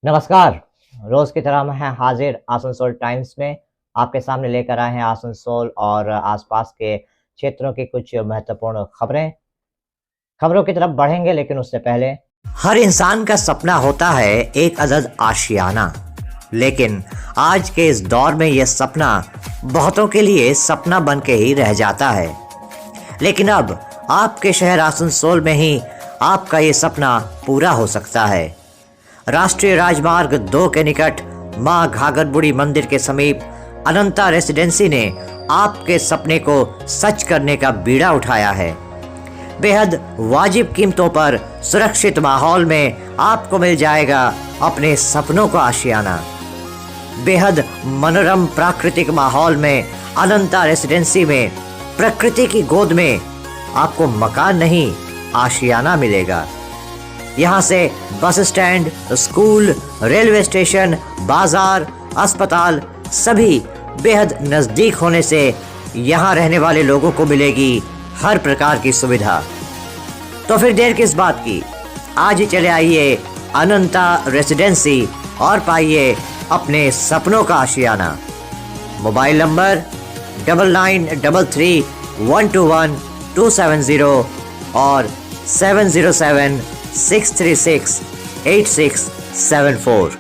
नमस्कार। रोज की तरह हम हैं हाजिर आसनसोल टाइम्स में। आपके सामने लेकर आए हैं आसनसोल और आसपास के क्षेत्रों की कुछ महत्वपूर्ण खबरों की तरफ बढ़ेंगे, लेकिन उससे पहले हर इंसान का सपना होता है एक अदद आशियाना, लेकिन आज के इस दौर में यह सपना बहुतों के लिए सपना बन के ही रह जाता है। लेकिन अब आपके शहर आसनसोल में ही आपका ये सपना पूरा हो सकता है। राष्ट्रीय राजमार्ग 2 के निकट मां घाघर बुढ़ी मंदिर के समीप अनंता रेसिडेंसी ने आपके सपने को सच करने का बीड़ा उठाया है। बेहद वाजिब कीमतों पर सुरक्षित माहौल में आपको मिल जाएगा अपने सपनों का आशियाना। बेहद मनोरम प्राकृतिक माहौल में अनंता रेसिडेंसी में प्रकृति की गोद में आपको मकान नहीं, आशियाना मिलेगा। यहाँ से bus stand, school, railway station, बाजार, अस्पताल सभी बेहद नज़दीक होने से यहाँ रहने वाले लोगों को मिलेगी हर प्रकार की सुविधा। तो फिर देर किस बात की, आज ही चले आइए अनंता रेसिडेंसी और पाइए अपने सपनों का आशियाना। मोबाइल नंबर 9933121270 और 7076368674।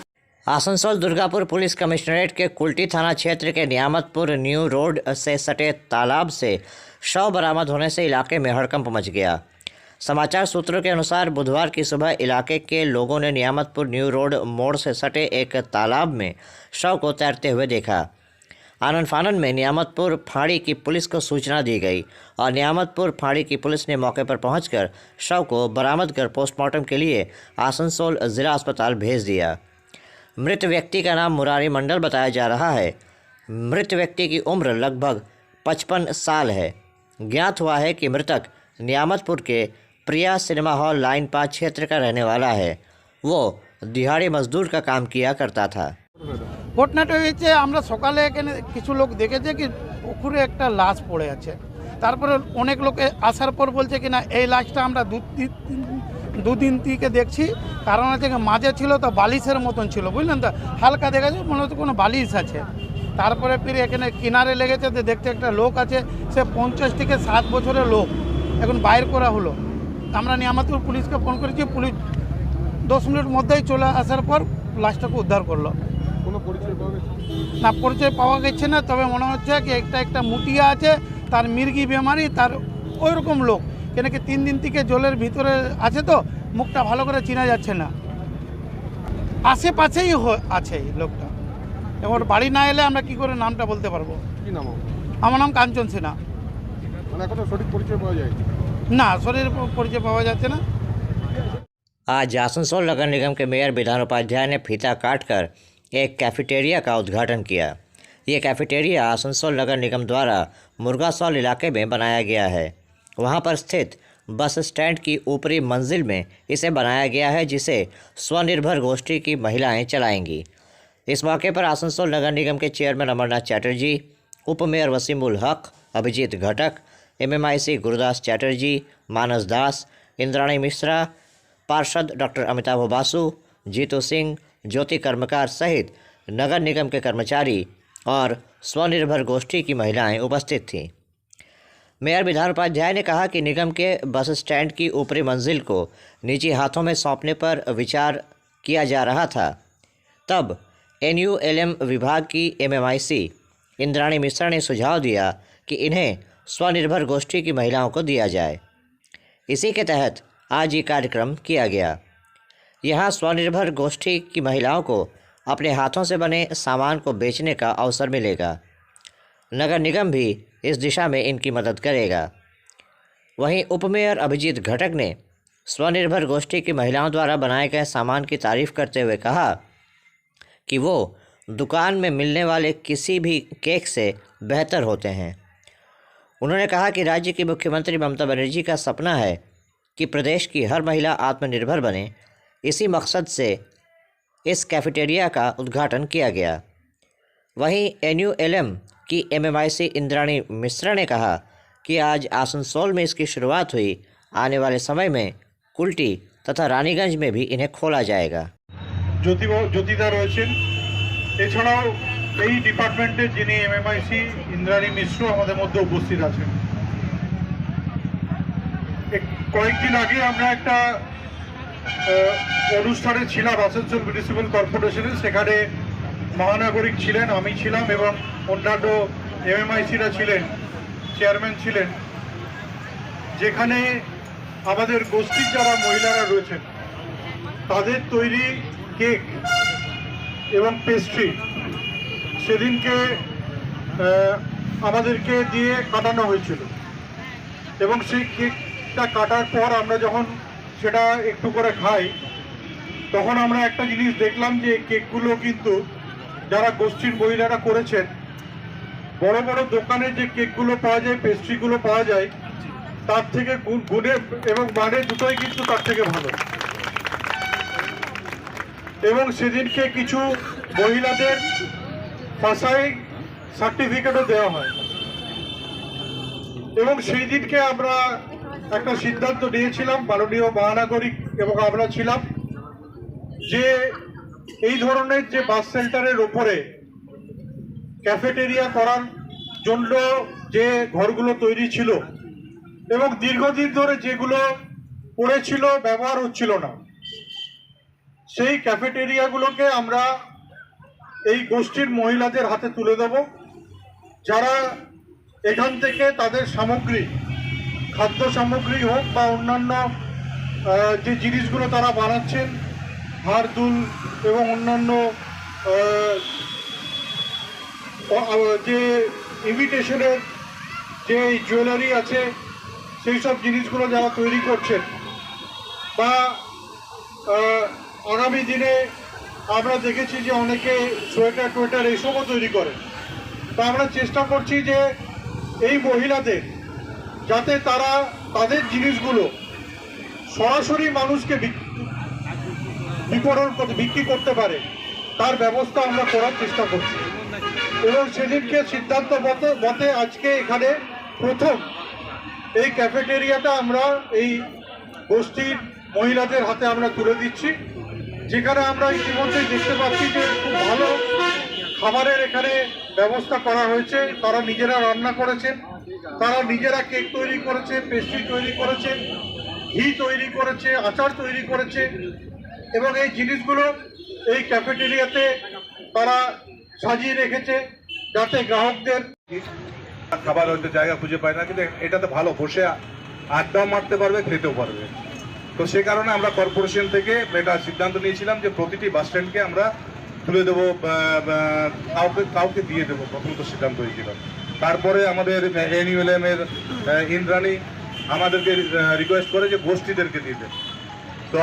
आसनसोल दुर्गापुर पुलिस कमिश्नरेट के कुल्टी थाना क्षेत्र के नियामतपुर न्यू रोड से सटे तालाब से शव बरामद होने से इलाके में हड़कंप मच गया। समाचार सूत्रों के अनुसार बुधवार की सुबह इलाके के लोगों ने नियामतपुर न्यू रोड मोड़ से सटे एक तालाब में शव को तैरते हुए देखा। आनन फानन में नियामतपुर फाड़ी की पुलिस को सूचना दी गई और नियामतपुर फाड़ी की पुलिस ने मौके पर पहुंचकर शव को बरामद कर पोस्टमार्टम के लिए आसनसोल जिला अस्पताल भेज दिया। मृत व्यक्ति का नाम मुरारी मंडल बताया जा रहा है। मृत व्यक्ति की उम्र लगभग 55 साल है। ज्ञात हुआ है कि मृतक नियामतपुर के प्रिया सिनेमा हॉल लाइन 5 क्षेत्र का रहने वाला है। वो दिहाड़ी मजदूर का काम किया करता था। ঘটনাটা হয়েছে আমরা সকালে এখানে কিছু লোক দেখেছে কি পুকুরে একটা লাশ পড়ে আছে। তারপরে অনেক লোক আসার পর বলছে কি না এই লাশটা আমরা দুদিন থেকে দেখছি, কারণ হচ্ছে মাঝে ছিল তো বালিশের মতন ছিল, বুঝলেন তো, হালকা দেখা যায় মনে হচ্ছে কোনো বালিশ আছে। তারপরে ফিরে এখানে কিনারে লেগেছে তো দেখতে একটা লোক আছে, সে 50 থেকে 60 বছরের লোক, এখন বাইর করা হলো। আমরা নিয়ামতপুর পুলিশকে ফোন করেছি, পুলিশ 10 মিনিট মধ্যেই চলে আসার পর লাশটাকে উদ্ধার করলো। কোনো পরিচয় পাওয়া গেছে না? পরিচয় পাওয়া গেছে না, তবে মনে হচ্ছে কি একটা মুটিয়া আছে, তার মির্গি বেমারি, তার ওই রকম লোক, কেন কি 3 দিন থেকে জলের ভিতরে আছে তো মুখটা ভালো করে চেনা যাচ্ছে না। আশেপাশেই আছে লোকটা, এবার বাড়ি না এলে আমরা কি করে নামটা বলতে পারবো। কি নাম? আমার নাম কাঞ্চন সিনহা। মানে এখনো সঠিক পরিচয় পাওয়া যায় না? শরীর পরিচয় পাওয়া যাচ্ছে না। आज आसनसोल नगर निगम के मेयर विधान उपाध्याय ने फीता काटकर एक कैफेटेरिया का उद्घाटन किया। ये कैफेटेरिया आसनसोल नगर निगम द्वारा मुर्गासौल इलाके में बनाया गया है। वहाँ पर स्थित बस स्टैंड की ऊपरी मंजिल में इसे बनाया गया है, जिसे स्वनिर्भर गोष्ठी की महिलाएं चलाएंगी। इस मौके पर आसनसोल नगर निगम के चेयरमैन अमरनाथ चैटर्जी, उप मेयर वसीमुल हक, अभिजीत घटक, MMIC गुरुदास चैटर्जी, मानस दास, इंद्राणी मिश्रा, पार्षद डॉक्टर अमिताभ बासु, जीतू सिंह, ज्योति कर्मकार सहित नगर निगम के कर्मचारी और स्वनिर्भर गोष्ठी की महिलाएं उपस्थित थीं। मेयर विधान उपाध्याय ने कहा कि निगम के बस स्टैंड की ऊपरी मंजिल को निजी हाथों में सौंपने पर विचार किया जा रहा था। तब NULM विभाग की MMIC इंद्राणी मिश्रा ने सुझाव दिया कि इन्हें स्वनिर्भर गोष्ठी की महिलाओं को दिया जाए। इसी के तहत आज ये कार्यक्रम किया गया। यहाँ स्वनिर्भर गोष्ठी की महिलाओं को अपने हाथों से बने सामान को बेचने का अवसर मिलेगा। नगर निगम भी इस दिशा में इनकी मदद करेगा। वहीं उपमेयर अभिजीत घटक ने स्वनिर्भर गोष्ठी की महिलाओं द्वारा बनाए गए सामान की तारीफ करते हुए कहा कि वो दुकान में मिलने वाले किसी भी केक से बेहतर होते हैं। उन्होंने कहा कि राज्य की मुख्यमंत्री ममता बनर्जी का सपना है कि प्रदेश की हर महिला आत्मनिर्भर बने। इसी मकसद से इस कैफेटेरिया का उद्घाटन किया गया। वहीं NULM की MMIC इंद्राणी मिश्रा ने कहा कि आज आसनसोल में इसकी शुरुआत हुई। आने वाले समय में कुल्टी तथा रानीगंज में भी इन्हें खोला जाएगा। জ্যোতিদা রয়েছেন। এছাড়াও এই ডিপার্টমেন্টের যিনি এমএমআইসি ইন্দ্রাণী মিশ্র আমাদের মধ্যে উপস্থিত আছেন। কয়েকদিন আগে আমরা একটা অনুষ্ঠানে ছিলাম আসানসোল মিউনিসিপ্যাল কর্পোরেশনে। সেখানে মহানাগরিক ছিলেন, আমি ছিলাম এবং অন্যান্য এমএমআইসিরা ছিলেন, চেয়ারম্যান ছিলেন, যেখানে আমাদের গোষ্ঠীর যারা মহিলারা রয়েছেন তাদের তৈরি কেক এবং পেস্ট্রি সেদিনকে আমাদেরকে দিয়ে কাটানো হয়েছিল। এবং সেই কেকটা কাটার পর আমরা যখন সেটা একটু করে খাই তখন আমরা একটা জিনিস দেখলাম যে কেকগুলো কিন্তু যারা গোষ্ঠীর মহিলারা করেছেন, বড় বড় দোকানে যে কেকগুলো পাওয়া যায়, পেস্ট্রিগুলো পাওয়া যায়, তার থেকে গুণে এবং মানে দুটোই কিন্তু তার থেকে ভালো। এবং সেদিনকে কিছু মহিলাদের ভাষায় সার্টিফিকেটও দেওয়া হয়। এবং সেই দিনকে আমরা একটা সিদ্ধান্ত নিয়েছিলাম, মাননীয় মহানাগরিক এবং আমরা ছিলাম, যে এই ধরনের যে বাস সেন্টারের ওপরে ক্যাফেটেরিয়া করার জন্য যে ঘরগুলো তৈরি ছিল এবং দীর্ঘদিন ধরে যেগুলো পড়েছিল, ব্যবহার হচ্ছিল না, সেই ক্যাফেটেরিয়াগুলোকে আমরা এই গোষ্ঠীর মহিলাদের হাতে তুলে দেব, যারা এখান থেকে তাদের সামগ্রী, খাদ্য সামগ্রী হোক বা অন্যান্য যে জিনিসগুলো তারা বানাচ্ছেন, হার দুল এবং অন্যান্য যে ইমিটেশনের যে জুয়েলারি আছে সেই সব জিনিসগুলো যারা তৈরি করছেন, বা আগামী দিনে আমরা দেখেছি যে অনেকে সোয়েটার টোয়েটার এইসবও তৈরি করে। তা আমরা চেষ্টা করছি যে এই মহিলাদের যাতে তারা তাদের জিনিসগুলো সরাসরি মানুষকে বিক্রি করতে পারে তার ব্যবস্থা আমরা করার চেষ্টা করছি। এবং সেদিনকে সিদ্ধান্ত মতে আজকে এখানে প্রথম এই ক্যাফেটেরিয়াটা আমরা এই গোষ্ঠীর মহিলাদের হাতে আমরা তুলে দিচ্ছি, যেখানে আমরা ইতিমধ্যে দেখতে পাচ্ছি যে খুব ভালো খাবারের এখানে ব্যবস্থা করা হয়েছে। তারা নিজেরা রান্না করেছেন, তারা নিজেরা কেক তৈরি করেছে, পেস্ট্রি তৈরি করেছে, ঘি তৈরি করেছে, আচার তৈরি করেছে এবং এই জিনিসগুলো এই ক্যাফেটেরিয়াতে তারা সাজিয়ে রেখেছে যাতে গ্রাহকদের খাবার হয়তো জায়গা খুঁজে পায় না, কিন্তু এটাতে ভালো বসে আড্ডাও মারতে পারবে, খেতেও পারবে। তো সে কারণে আমরা কর্পোরেশন থেকে এটা সিদ্ধান্ত নিয়েছিলাম যে প্রতিটি বাস স্ট্যান্ডকে আমরা তুলে দেবো, কাউকে দিয়ে দেবো, প্রথমত সিদ্ধান্ত হয়েছিল। তারপরে আমাদের এনইউএলএম এর ইন্দ্রাণী আমাদেরকে রিকোয়েস্ট করে যে গোষ্ঠীদেরকে দিতে। তো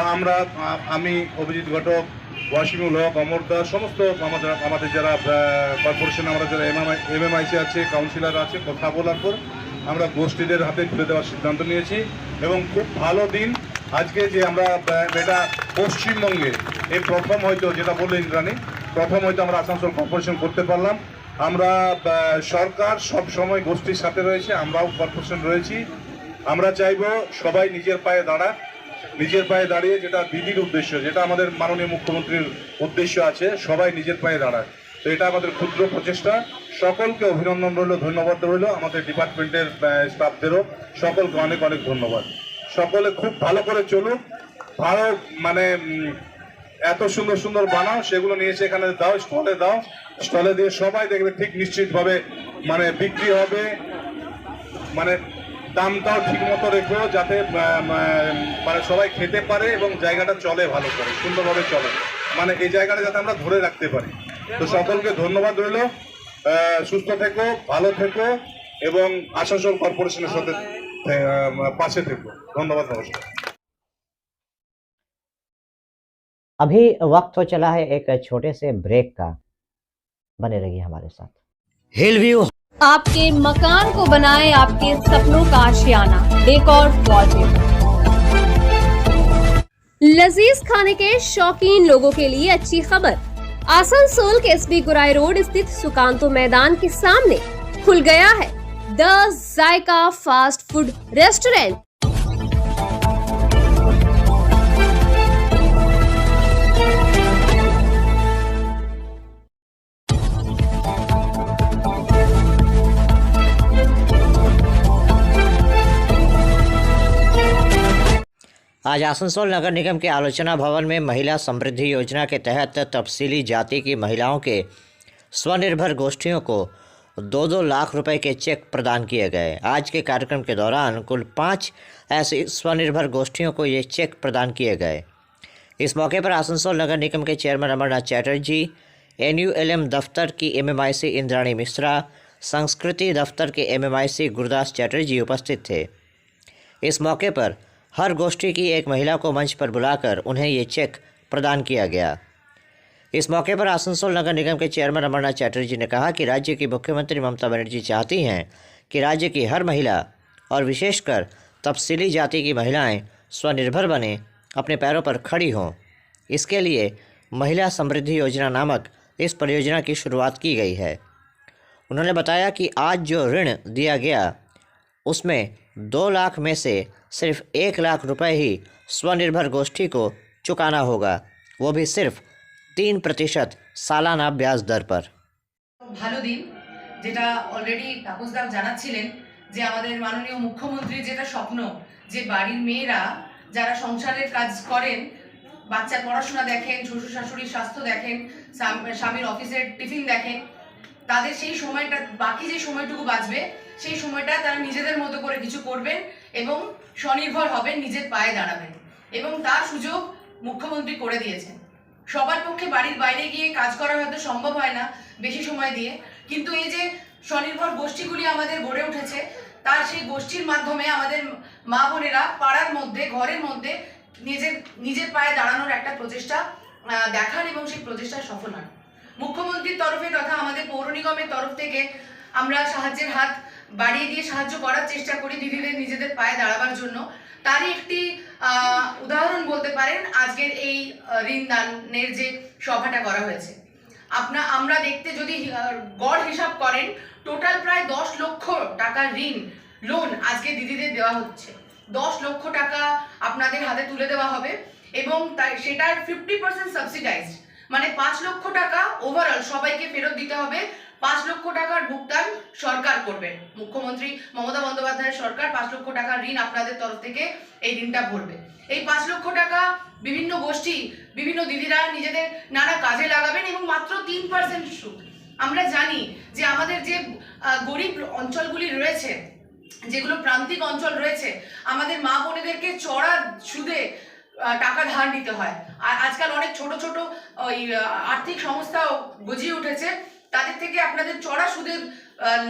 আমি অভিজিৎ ঘটক, ওয়াসিমুল হক, অমর দাস, সমস্ত আমাদের যারা কর্পোরেশন, আমরা যারা এমএমআইসি আছে, কাউন্সিলর আছে, কথা বলার পর আমরা গোষ্ঠীদের হাতে তুলে দেওয়ার সিদ্ধান্ত নিয়েছি। এবং খুব ভালো দিন আজকে যে আমরা এটা পশ্চিমবঙ্গে এই প্রথম হয়তো, যেটা বললো ইন্দ্রাণী, প্রথম হয়তো আমরা আসানসোল কর্পোরেশন করতে পারলাম। আমরা সরকার সব সময় গোষ্ঠীর সাথে রয়েছে, আমরাও কর্পোরেশন রয়েছি। আমরা চাইবো সবাই নিজের পায়ে দাঁড়াক, নিজের পায়ে দাঁড়িয়ে, যেটা দিদির উদ্দেশ্য, যেটা আমাদের মাননীয় মুখ্যমন্ত্রীর উদ্দেশ্য আছে, সবাই নিজের পায়ে দাঁড়াক। তো এটা আমাদের ক্ষুদ্র প্রচেষ্টা। সকলকে অভিনন্দন রইল, ধন্যবাদ রইল, আমাদের ডিপার্টমেন্টের স্টাফদেরও সকলকে অনেক অনেক ধন্যবাদ। সকলে খুব ভালো করে চলুক, ভালো মানে এত সুন্দর সুন্দর বানাও, সেগুলো নিয়ে এসে এখানে দাও, স্টলে দাও, স্টলে দিয়ে সবাই দেখবে ঠিক নিশ্চিতভাবে মানে বিক্রি হবে। মানে দামটাও ঠিক মতো রেখো, যাতে মানে সবাই খেতে পারে এবং জায়গাটা চলে ভালো করে, সুন্দরভাবে চলে, মানে এই জায়গাটা যাতে আমরা ধরে রাখতে পারি। তো সকলকে ধন্যবাদ রইল, সুস্থ থেকো, ভালো থেকো এবং আসানসোল কর্পোরেশনের সাথে পাশে থেকো। ধন্যবাদ, নমস্কার। अभी वक्त हो चला है एक छोटे से ब्रेक का, बने रहिए हमारे साथ। हिल व्यू आपके मकान को बनाए आपके सपनों का आशियाना, डेकोर वॉलपेपर। लजीज खाने के शौकीन लोगों के लिए अच्छी खबर, आसनसोल के एसबी गुराई रोड स्थित सुकांतो मैदान के सामने खुल गया है the Zaika fast food restaurant. आज आसनसोल नगर निगम के आलोचना भवन में महिला समृद्धि योजना के तहत तफसीली जाति की महिलाओं के स्वनिर्भर गोष्ठियों को 2-2 लाख रुपए के चेक प्रदान किए गए। आज के कार्यक्रम के दौरान कुल 5 ऐसी स्वनिर्भर गोष्ठियों को ये चेक प्रदान किए गए। इस मौके पर आसनसोल नगर निगम के चेयरमैन अमरनाथ चैटर्जी, NULM दफ्तर की MMIC इंद्राणी मिश्रा, संस्कृति दफ्तर के MMIC गुरदास चैटर्जी उपस्थित थे। इस मौके पर हर गोष्ठी की एक महिला को मंच पर बुलाकर उन्हें ये चेक प्रदान किया गया। इस मौके पर आसनसोल नगर निगम के चेयरमैन अमरनाथ चैटर्जी ने कहा कि राज्य की मुख्यमंत्री ममता बनर्जी चाहती हैं कि राज्य की हर महिला और विशेषकर तफसीली जाति की महिलाएं स्वनिर्भर बने, अपने पैरों पर खड़ी हों। इसके लिए महिला समृद्धि योजना नामक इस परियोजना की शुरुआत की गई है। उन्होंने बताया कि आज जो ऋण दिया गया उसमें 2 लाख में से सिर्फ 1 लाख रुपए ही स्वनिर्भर गोष्ठी को चुकाना होगा, वो भी सिर्फ 3% सालाना ब्याज दर पर। ভালো দিন, যেটা অলরেডি তাপসদা জানাচ্ছিলেন যে আমাদের মাননীয় মুখ্যমন্ত্রীর যেটা স্বপ্ন যে বাড়ির মেয়েরা যারা সংসারের কাজ করেন, বাচ্চার পড়াশোনা দেখেন, শ্বশুর শাশুড়ির স্বাস্থ্য দেখেন, স্বামীর অফিসের টিফিন দেখেন, তাদের সেই সময়টা, বাকি যে সময়টুকু বাঁচবে সেই সময়টা তারা নিজেদের মতো করে কিছু করবেন এবং স্বনির্ভর হবেন, নিজের পায়ে দাঁড়াবেন, এবং তার সুযোগ মুখ্যমন্ত্রী করে দিয়েছেন। সবার পক্ষে বাড়ির বাইরে গিয়ে কাজ করা হয়তো সম্ভব হয় না বেশি সময় দিয়ে, কিন্তু এই যে স্বনির্ভর গোষ্ঠীগুলি আমাদের গড়ে উঠেছে, তার সেই গোষ্ঠীর মাধ্যমে আমাদের মা বোনেরা পাড়ার মধ্যে, ঘরের মধ্যে নিজের পায়ে দাঁড়ানোর একটা প্রচেষ্টা দেখান এবং সেই প্রচেষ্টায় সফল হন। মুখ্যমন্ত্রীর তরফে তথা আমাদের পৌর নিগমের তরফ থেকে আমরা সাহায্যের হাত বাড়িয়ে দিয়ে সাহায্য করার চেষ্টা করি দিদিদের নিজেদের পায়ে দাঁড়াবার জন্য। তারই একটি উদাহরণ বলতে পারেন আজকের এই ঋণ দানের যে সভাটা করা হয়েছে। আমরা দেখতে যদি গড় হিসাব করেন, টোটাল প্রায় 10 লক্ষ টাকার লোন আজকে দিদিদের দেওয়া হচ্ছে। 10 লক্ষ টাকা আপনাদের হাতে তুলে দেওয়া হবে এবং সেটার 50% সাবসিডাইজড, মানে 5 লক্ষ টাকা ওভারঅল সবাইকে ফেরত দিতে হবে। 5 লক্ষ টাকার ভুগতান সরকার করবেন, মুখ্যমন্ত্রী মমতা বন্দ্যোপাধ্যায়ের সরকার 5 লক্ষ টাকার ঋণ আপনাদের তরফ থেকে এই ঋণটা ভরবে। এই 5 লক্ষ টাকা বিভিন্ন গোষ্ঠী, বিভিন্ন দিদিরা নিজেদের নানা কাজে লাগাবেন এবং মাত্র 3% সুদ। আমরা জানি যে আমাদের যে গরিব অঞ্চলগুলি রয়েছে, যেগুলো প্রান্তিক অঞ্চল রয়েছে, আমাদের মা বোনেদেরকে চড়া সুদে টাকা ধার নিতে হয়। আর আজকাল অনেক ছোট ছোট আর্থিক সংস্থাও গজিয়ে উঠেছে, তাদের থেকে আপনাদের চড়া সুদের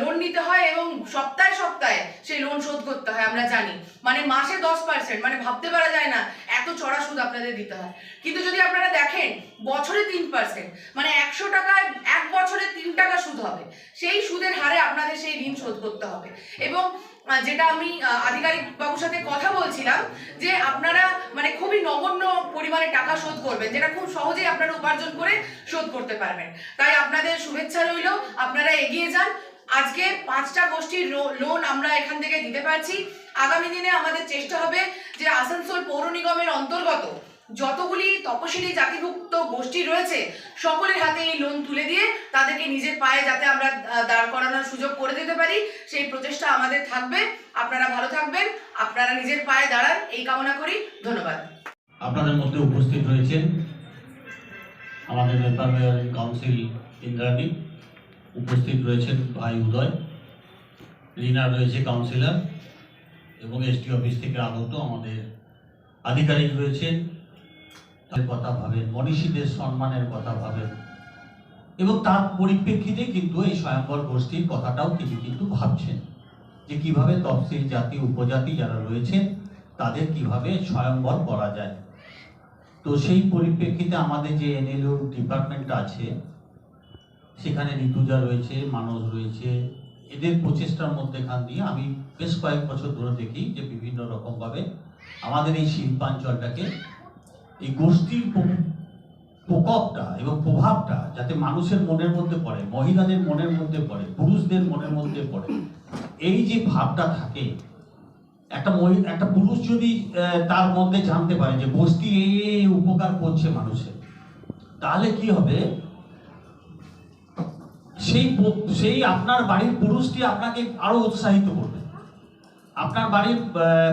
লোন নিতে হয় এবং সপ্তাহে সপ্তাহে সেই লোন শোধ করতে হয়। আমরা জানি মানে মাসে 10%, মানে ভাবতে পারা যায় না এত চড়া সুদ আপনাদের দিতে হয়। কিন্তু যদি আপনারা দেখেন বছরে 3%, মানে 100 টাকায় 1 বছরে 3 টাকা সুদ হবে। সেই সুদের হারে আপনাদের সেই ঋণ শোধ করতে হবে। এবং যেটা আমি আধিকারিক বাবুর সাথে কথা বলছিলাম যে আপনারা মানে খুবই নগণ্য পরিমাণে টাকা শোধ করবেন, যেটা খুব সহজেই আপনারা উপার্জন করে শোধ করতে পারবেন। তাই আপনাদের শুভেচ্ছা রইল, আপনারা এগিয়ে যান। আজকে 5টা গোষ্ঠীর লোন আমরা এখান থেকে দিতে পারছি। আগামী দিনে আমাদের চেষ্টা হবে যে আসানসোল পৌর নিগমের অন্তর্গত যতগুলি তপশিলি জাতিভুক্ত গোষ্ঠী রয়েছে সকলের হাতে এই লোন তুলে দিয়ে তাদেরকে নিজের পায়ে যাতে আমরা দাঁড় করানোর সুযোগ করে দিতে পারি, সেই প্রচেষ্টা আমাদের থাকবে। আপনারা ভালো থাকবেন, আপনারা নিজের পায়ে দাঁড়ান, এই কামনা করি। ধন্যবাদ। আপনাদের মধ্যে উপস্থিত রয়েছেন আমাদের মেম্বার মেয়র কাউন্সিল ইন্দ্রাণী, উপস্থিত রয়েছেন ভাই উদয়, রিনা রয়েছে কাউন্সিলর, এবং ST অফিস থেকে আগত আমাদের আধিকারিক রয়েছেন। কথা ভাবেন, মনীষীদের সম্মানের কথা ভাবেন, এবং তার পরিপ্রেক্ষিতে কিন্তু এই স্বয়ম্বর গোষ্ঠীর কথাটাও তিনি কিন্তু ভাবছেন যে কিভাবে তফসিল জাতি উপজাতি যারা রয়েছেন তাদের কিভাবে স্বয়ম্বর করা যায়। তো সেই পরিপ্রেক্ষিতে আমাদের যে NLU ডিপার্টমেন্ট আছে সেখানে ঋতুজা রয়েছে, মানস রয়েছে, এদের প্রচেষ্টার মধ্যেখান দিয়ে আমি বেশ কয়েক বছর ধরে দেখি যে বিভিন্ন রকমভাবে আমাদের এই শিল্পাঞ্চলটাকে এই গোষ্ঠীর প্রকোপটা এবং প্রভাবটা যাতে মানুষের মনের মধ্যে পড়ে, মহিলাদের মনের মধ্যে পড়ে, পুরুষদের মনের মধ্যে পড়ে, এই যে ভাবটা থাকে, একটা পুরুষ যদি তার মধ্যে জানতে পারে যে গোষ্ঠী এই উপকার করছে মানুষের, তাহলে কি হবে, সেই আপনার বাড়ির পুরুষটি আপনাকে আরো উৎসাহিত করবে। আপনার বাড়ির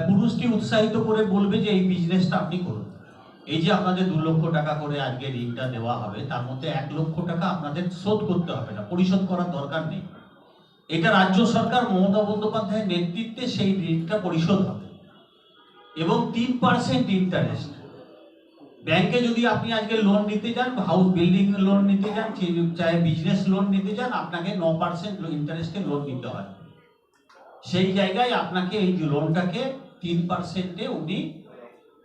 পুরুষকে উৎসাহিত করে বলবে যে এই বিজনেসটা আপনি করুন। এই যে আপনাদের 2 লক্ষ টাকা করে আজকে ঋণটা দেওয়া হবে, তার মধ্যে 1 লক্ষ টাকা আপনাদের শোধ করতে হবে না, পরিশোধ করার দরকার নেই। এটা রাজ্য সরকার মমতা বন্দ্যোপাধ্যায়ের নেতৃত্বে সেই ঋণটা পরিশোধ হবে এবং 3% ইন্টারেস্ট। ব্যাংকে যদি আপনি আজকে লোন নিতে যান, হাউস বিল্ডিং লোন নিতে যান, চাहे বিজনেস লোন নিতে যান, আপনাকে 9% ইন্টারেস্টে লোন নিতে হয়। সেই জায়গায় আপনাকে এই লোনটাকে 3%-এ উনি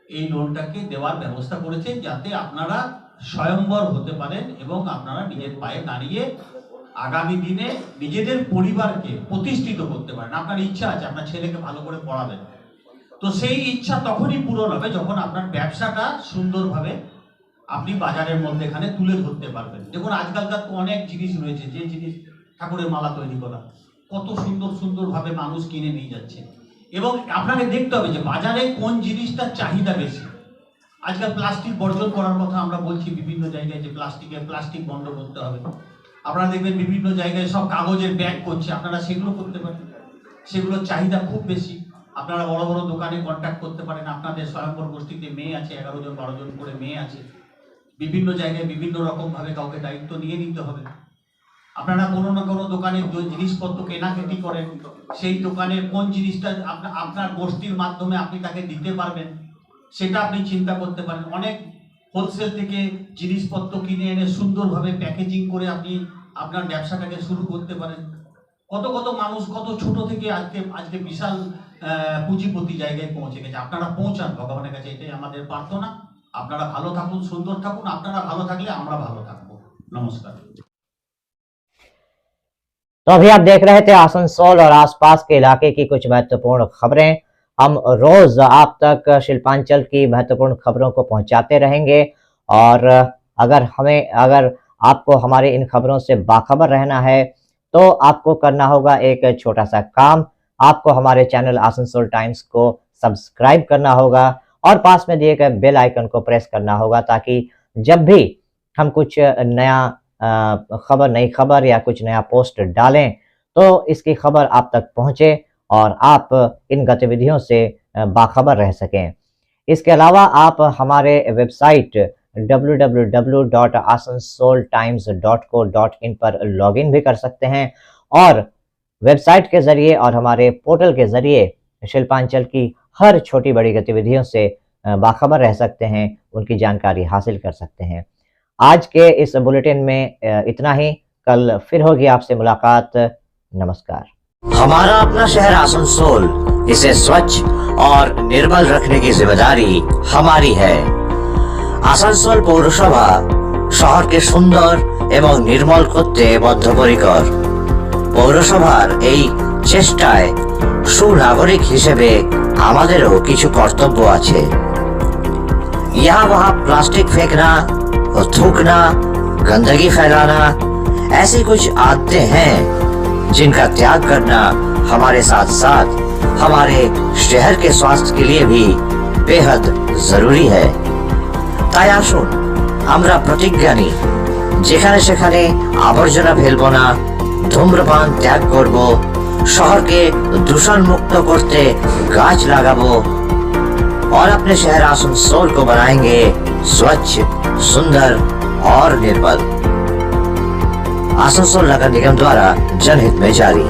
এই লোনটাকে দেওয়ার ব্যবস্থা করেছেন, যাতে আপনারা স্বয়ম্বর হতে পারেন এবং আপনারা নিজের পায়ে দাঁড়িয়ে আগামী দিনে নিজেদের পরিবারকে প্রতিষ্ঠিত করতে পারেন। আপনার ইচ্ছা আছে আপনার ছেলেকে ভালো করে পড়াবেন, তো সেই ইচ্ছা তখনই পূরণ হবে যখন আপনার ব্যবসাটা সুন্দরভাবে আপনি বাজারের মধ্যে এখানে তুলে ধরতে পারবেন। দেখুন আজকালকার তো অনেক জিনিস রয়েছে, যে জিনিস ঠাকুরের মালা তৈরি করা, কত সুন্দর সুন্দরভাবে মানুষ কিনে নিয়ে যাচ্ছে। এবং আপনাকে দেখতে হবে যে বাজারে কোন জিনিসটার চাহিদা বেশি। আজকাল প্লাস্টিক বর্জন করার কথা আমরা বলছি বিভিন্ন জায়গায়, যে প্লাস্টিক বন্ধ করতে হবে। আপনারা দেখবেন বিভিন্ন জায়গায় সব কাগজের ব্যাগ করছে, আপনারা সেগুলো করতে পারেন, সেগুলোর চাহিদা খুব বেশি। আপনারা বড় বড় দোকানে কন্ট্যাক্ট করতে পারেন, আপনাদের স্বয়ংবর গোষ্ঠীতে মেয়ে আছে, 11 জন 12 জন করে মেয়ে আছে, বিভিন্ন জায়গায় বিভিন্ন রকমভাবে কাউকে দায়িত্ব নিয়ে নিতে হবে। আপনারা কোনো না কোনো দোকানে জিনিসপত্র কেনাকাটি করেন, সেই দোকানের কোন জিনিসটা আপনার গোষ্ঠীর মাধ্যমে আপনি তাকে দিতে পারবেন সেটা আপনি চিন্তা করতে পারেন। অনেক হোলসেল থেকে জিনিসপত্র কিনে এনে সুন্দরভাবে প্যাকেজিং করে আপনি আপনার ব্যবসাটাকে শুরু করতে পারেন। কত কত মানুষ কত ছোট থেকে আজকে বিশাল পুঁজিপতি জায়গায় পৌঁছে গেছে। আপনারা পৌঁছান ভগবানের কাছে, এটাই আমাদের প্রার্থনা। আপনারা ভালো থাকুন, সুন্দর থাকুন। আপনারা ভালো থাকলে আমরা ভালো থাকবো। নমস্কার। तो अभी आप देख रहे थे आसनसोल और आसपास के इलाके की कुछ महत्वपूर्ण खबरें। हम रोज आप तक शिल्पांचल की महत्वपूर्ण खबरों को पहुंचाते रहेंगे और अगर आपको हमारे इन खबरों से बाखबर रहना है तो आपको करना होगा एक छोटा सा काम। आपको हमारे चैनल आसनसोल टाइम्स को सब्सक्राइब करना होगा और पास में दिए गए बेल आइकन को प्रेस करना होगा, ताकि जब भी हम कुछ नया नई खबर या कुछ नया पोस्ट डालें तो इसकी खबर आप तक पहुंचे और आप इन गतिविधियों से बाखबर रह सकें। इसके अलावा आप हमारे वेबसाइट www.asansoltimes.co.in पर लॉगिन भी कर सकते हैं और वेबसाइट के जरिए और हमारे पोर्टल के जरिए शिल्पांचल की हर छोटी बड़ी गतिविधियों से बाखबर रह सकते हैं, उनकी जानकारी हासिल कर सकते हैं। आज के इस बुलेटिन में इतना ही। कल फिर होगी आपसे मुलाकात। नमस्कार। हमारा अपना शहर आसनसोल, इसे स्वच्छ और निर्मल रखने की जिम्मेदारी हमारी है। आसनसोल पौरसभा শহরকে সুন্দর এবং নির্মল করতে বদ্ধপরিকর। পৌরসভার এই চেষ্টায় সুনাগরিক হিসেবে আমাদেরও কিছু কর্তব্য আছে। यहाँ वहाँ प्लास्टिक फेंकना, थूकना, गंदगी फैलाना, ऐसी कुछ आदतें हैं जिनका त्याग करना हमारे साथ साथ हमारे शहर के स्वास्थ्य के लिए भी बेहद जरूरी है। তাই আসুন আমরা প্রতিজ্ঞা নিই, যেখানে সেখানে আবর্জনা ফেলবো না, ধূম্রপান ত্যাগ করব, শহরকে দূষণ মুক্ত করতে গাছ লাগাবো और अपने शहर आसनसोल को बनाएंगे स्वच्छ, सुंदर और निर्मल। आसनसोल नगर निगम द्वारा जनहित में जारी।